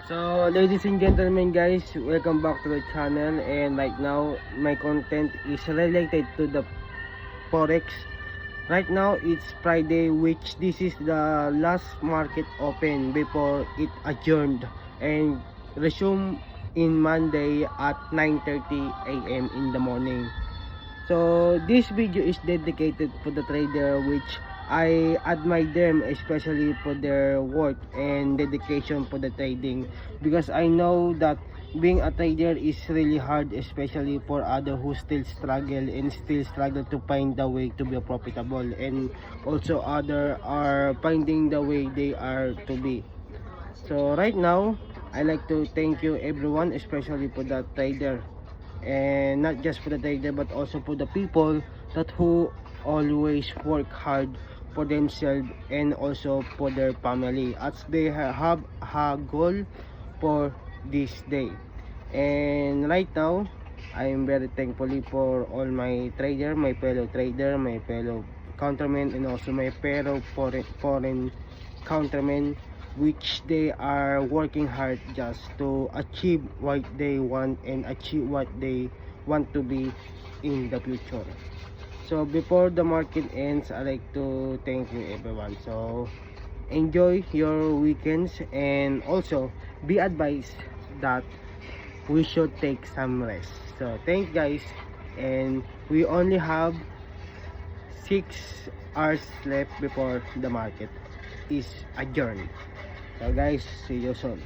So ladies and gentlemen guys, welcome back to the channel, and right now my content is related to the Forex. Right now it's Friday, which this is the last market open before it adjourned and resume in Monday at 9:30 a.m. in the morning. So this video is dedicated for the trader, which I admire them, especially for their work and dedication for the trading, because I know that being a trader is really hard, especially for others who still struggle to find the way to be profitable, and also other are finding the way they are to be. So right now I like to thank you everyone, especially for the trader, and not just for the trader but also for the people that who always work hard for themselves and also for their family, as they have a goal for this day. And right now I am very thankfully for all my trader, my fellow trader, my fellow countermen, and also my fellow foreign countermen, which they are working hard just to achieve what they want and achieve what they want to be in the future. So before the market ends, I like to thank you everyone. So enjoy your weekends, and also be advised that we should take some rest. So thanks guys, and we only have 6 hours left before the market is adjourned. So guys, see you soon.